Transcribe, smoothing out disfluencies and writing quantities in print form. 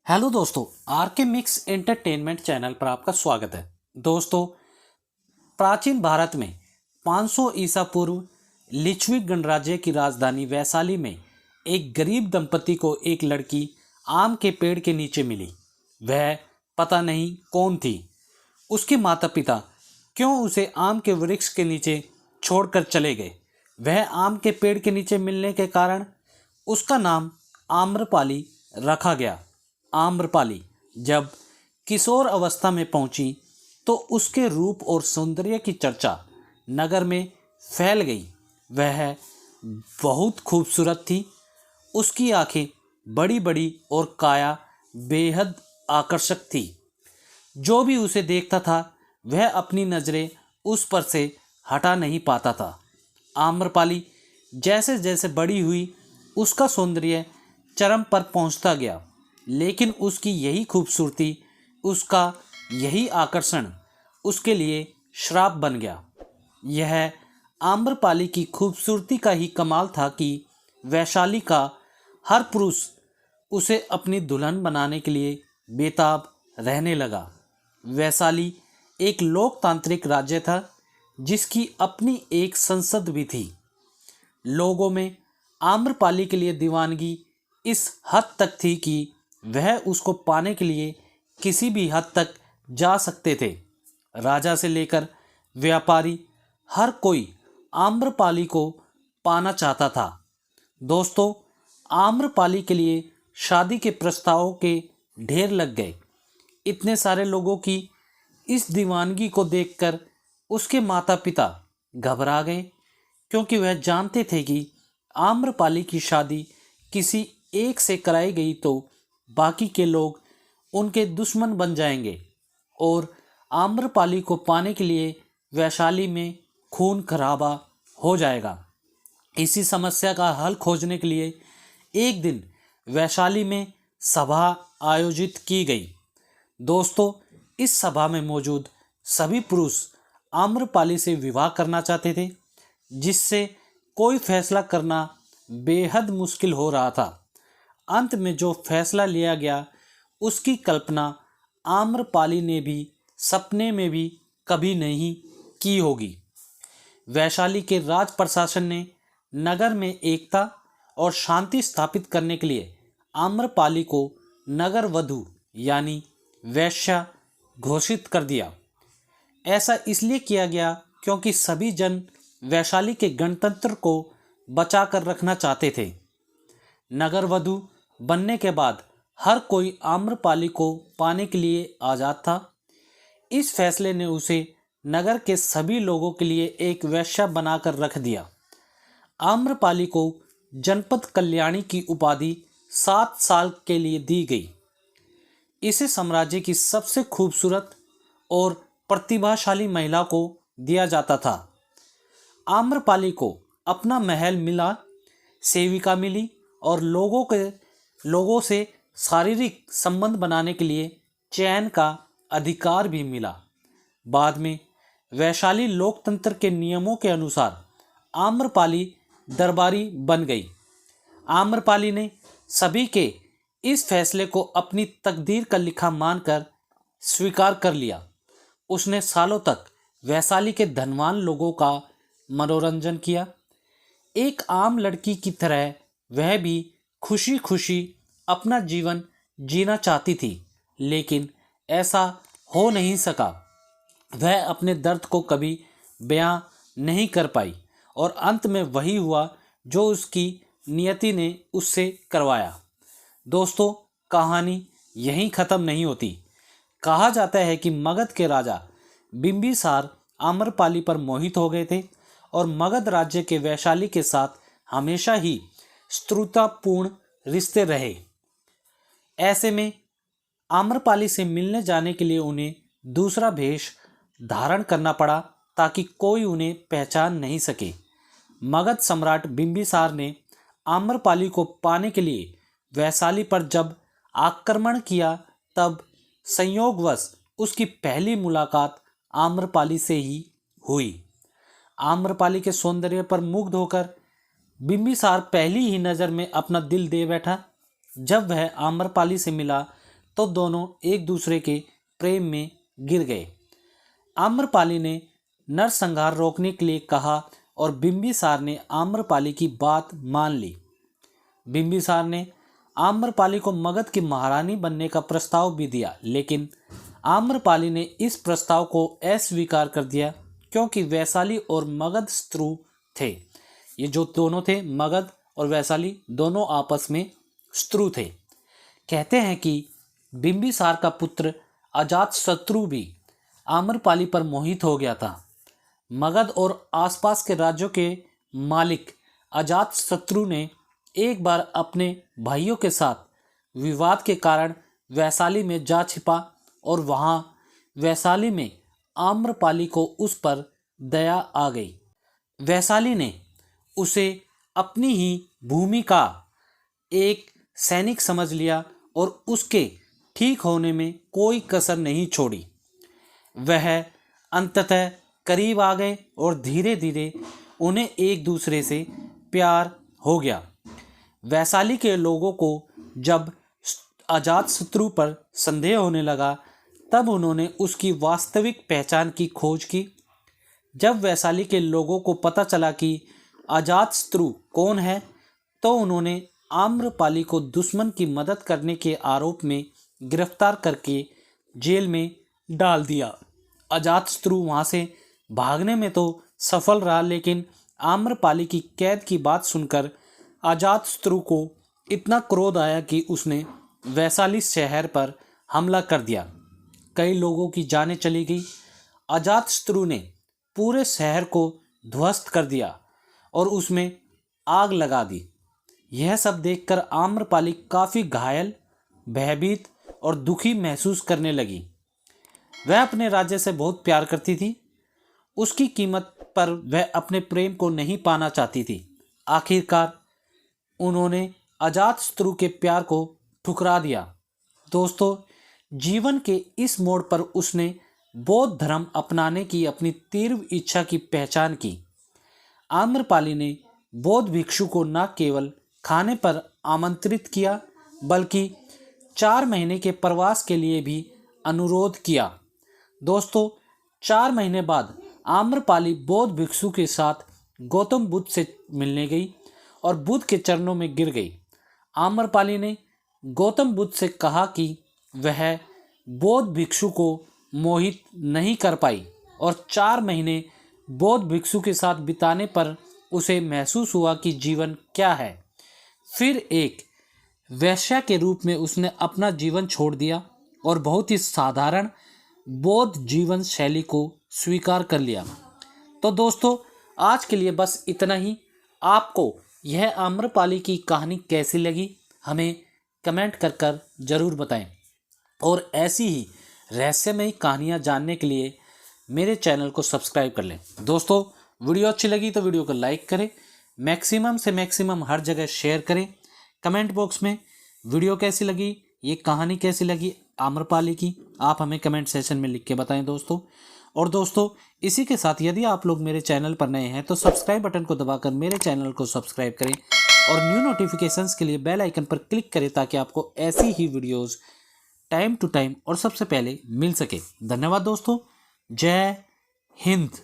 Hello दोस्तों, are के mix entertainment channel पर आपका स्वागत है। दोस्तों, प्राचीन भारत में 500 ईसा पूर्व लिच्छवी गणराज्य की राजधानी वैशाली में एक गरीब दंपति को एक लड़की आम के पेड़ के नीचे मिली। वह पता नहीं कौन थी। उसके माता पिता क्यों उसे आम के वृक्ष के नीचे छोड़कर चले गए। वह आम के पेड़ के नीचे मिलने के कारण उसका नाम आम्रपाली रखा गया। आम्रपाली जब किशोर अवस्था में पहुंची तो उसके रूप और सौंदर्य की चर्चा नगर में फैल गई। वह बहुत खूबसूरत थी। उसकी आंखें बड़ी बड़ी और काया बेहद आकर्षक थी। जो भी उसे देखता था वह अपनी नज़रें उस पर से हटा नहीं पाता था। आम्रपाली जैसे जैसे बड़ी हुई उसका सौंदर्य चरम पर पहुंचता गया, लेकिन उसकी यही खूबसूरती, उसका यही आकर्षण उसके लिए श्राप बन गया। यह आम्रपाली की खूबसूरती का ही कमाल था कि वैशाली का हर पुरुष उसे अपनी दुल्हन बनाने के लिए बेताब रहने लगा। वैशाली एक लोकतांत्रिक राज्य था जिसकी अपनी एक संसद भी थी। लोगों में आम्रपाली के लिए दीवानगी इस हद तक थी कि वह उसको पाने के लिए किसी भी हद तक जा सकते थे। राजा से लेकर व्यापारी हर कोई आम्रपाली को पाना चाहता था। दोस्तों, आम्रपाली के लिए शादी के प्रस्तावों के ढेर लग गए। इतने सारे लोगों की इस दीवानगी को देखकर उसके माता पिता घबरा गए, क्योंकि वह जानते थे कि आम्रपाली की शादी किसी एक से कराई गई तो बाकी के लोग उनके दुश्मन बन जाएंगे और आम्रपाली को पाने के लिए वैशाली में खून खराबा हो जाएगा। इसी समस्या का हल खोजने के लिए एक दिन वैशाली में सभा आयोजित की गई। दोस्तों, इस सभा में मौजूद सभी पुरुष आम्रपाली से विवाह करना चाहते थे, जिससे कोई फैसला करना बेहद मुश्किल हो रहा था। अंत में जो फैसला लिया गया उसकी कल्पना आम्रपाली ने भी सपने में भी कभी नहीं की होगी। वैशाली के राज प्रशासन ने नगर में एकता और शांति स्थापित करने के लिए आम्रपाली को नगर वधू यानी वैश्या घोषित कर दिया। ऐसा इसलिए किया गया क्योंकि सभी जन वैशाली के गणतंत्र को बचाकर रखना चाहते थे। नगर वधू बनने के बाद हर कोई आम्रपाली को पाने के लिए आज़ाद था। इस फैसले ने उसे नगर के सभी लोगों के लिए एक वेश्या बनाकर रख दिया। आम्रपाली को जनपद कल्याणी की उपाधि 7 साल के लिए दी गई। इसे साम्राज्य की सबसे खूबसूरत और प्रतिभाशाली महिला को दिया जाता था। आम्रपाली को अपना महल मिला, सेविका मिली और लोगों से शारीरिक संबंध बनाने के लिए चयन का अधिकार भी मिला। बाद में वैशाली लोकतंत्र के नियमों के अनुसार आम्रपाली दरबारी बन गई। आम्रपाली ने सभी के इस फैसले को अपनी तकदीर का लिखा मानकर स्वीकार कर लिया। उसने सालों तक वैशाली के धनवान लोगों का मनोरंजन किया। एक आम लड़की की तरह वह भी खुशी खुशी अपना जीवन जीना चाहती थी, लेकिन ऐसा हो नहीं सका। वह अपने दर्द को कभी बयां नहीं कर पाई और अंत में वही हुआ जो उसकी नियति ने उससे करवाया। दोस्तों, कहानी यहीं ख़त्म नहीं होती। कहा जाता है कि मगध के राजा बिंबिसार आम्रपाली पर मोहित हो गए थे और मगध राज्य के वैशाली के साथ हमेशा ही शत्रुतापूर्ण रिश्ते रहे। ऐसे में आम्रपाली से मिलने जाने के लिए उन्हें दूसरा भेष धारण करना पड़ा ताकि कोई उन्हें पहचान नहीं सके। मगध सम्राट बिंबिसार ने आम्रपाली को पाने के लिए वैशाली पर जब आक्रमण किया, तब संयोगवश उसकी पहली मुलाकात आम्रपाली से ही हुई। आम्रपाली के सौंदर्य पर मुग्ध होकर बिंबिसार पहली ही नज़र में अपना दिल दे बैठा। जब वह आम्रपाली से मिला तो दोनों एक दूसरे के प्रेम में गिर गए। आम्रपाली ने नरसंहार रोकने के लिए कहा और बिंबिसार ने आम्रपाली की बात मान ली। बिंबिसार ने आम्रपाली को मगध की महारानी बनने का प्रस्ताव भी दिया, लेकिन आम्रपाली ने इस प्रस्ताव को अस्वीकार कर दिया क्योंकि वैशाली और मगध शत्रु थे। ये जो दोनों थे, मगध और वैशाली, दोनों आपस में शत्रु थे। कहते हैं कि बिंबिसार का पुत्र अजातशत्रु भी आम्रपाली पर मोहित हो गया था। मगध और आसपास के राज्यों के मालिक अजातशत्रु ने एक बार अपने भाइयों के साथ विवाद के कारण वैशाली में जा छिपा और वहां वैशाली में आम्रपाली को उस पर दया आ गई। वैशाली ने उसे अपनी ही भूमि का एक सैनिक समझ लिया और उसके ठीक होने में कोई कसर नहीं छोड़ी। वह अंततः करीब आ गए और धीरे धीरे उन्हें एक दूसरे से प्यार हो गया। वैशाली के लोगों को जब अजातशत्रु पर संदेह होने लगा तब उन्होंने उसकी वास्तविक पहचान की खोज की। जब वैशाली के लोगों को पता चला कि अजातशत्रु कौन है तो उन्होंने आम्रपाली को दुश्मन की मदद करने के आरोप में गिरफ्तार करके जेल में डाल दिया। अजातशत्रु वहाँ से भागने में तो सफल रहा, लेकिन आम्रपाली की कैद की बात सुनकर अजातशत्रु को इतना क्रोध आया कि उसने वैशाली शहर पर हमला कर दिया। कई लोगों की जानें चली गई। अजातशत्रु ने पूरे शहर को ध्वस्त कर दिया और उसमें आग लगा दी। यह सब देखकर आम्रपाली काफ़ी घायल, भयभीत और दुखी महसूस करने लगी। वह अपने राज्य से बहुत प्यार करती थी। उसकी कीमत पर वह अपने प्रेम को नहीं पाना चाहती थी। आखिरकार उन्होंने अजातशत्रु के प्यार को ठुकरा दिया। दोस्तों, जीवन के इस मोड़ पर उसने बौद्ध धर्म अपनाने की अपनी तीव्र इच्छा की पहचान की। आम्रपाली ने बौद्ध भिक्षु को न केवल खाने पर आमंत्रित किया बल्कि 4 महीने के प्रवास के लिए भी अनुरोध किया। दोस्तों, 4 महीने बाद आम्रपाली बौद्ध भिक्षु के साथ गौतम बुद्ध से मिलने गई और बुद्ध के चरणों में गिर गई। आम्रपाली ने गौतम बुद्ध से कहा कि वह बौद्ध भिक्षु को मोहित नहीं कर पाई और 4 महीने बौद्ध भिक्षु के साथ बिताने पर उसे महसूस हुआ कि जीवन क्या है। फिर एक वैश्या के रूप में उसने अपना जीवन छोड़ दिया और बहुत ही साधारण बौद्ध जीवन शैली को स्वीकार कर लिया। तो दोस्तों, आज के लिए बस इतना ही। आपको यह आम्रपाली की कहानी कैसी लगी हमें कमेंट कर ज़रूर बताएं और ऐसी ही रहस्यमयी कहानियाँ जानने के लिए मेरे चैनल को सब्सक्राइब कर लें। दोस्तों, वीडियो अच्छी लगी तो वीडियो को लाइक करें, मैक्सिमम से मैक्सिमम हर जगह शेयर करें। कमेंट बॉक्स में वीडियो कैसी लगी, ये कहानी कैसी लगी आम्रपाली की, आप हमें कमेंट सेशन में लिख के बताएं दोस्तों। और दोस्तों, इसी के साथ यदि आप लोग मेरे चैनल पर नए हैं तो सब्सक्राइब बटन को दबाकर मेरे चैनल को सब्सक्राइब करें और न्यू नोटिफिकेशंस के लिए बेल आइकन पर क्लिक करें ताकि आपको ऐसी ही वीडियोस टाइम टू टाइम और सबसे पहले मिल सके। धन्यवाद दोस्तों। जय हिंद।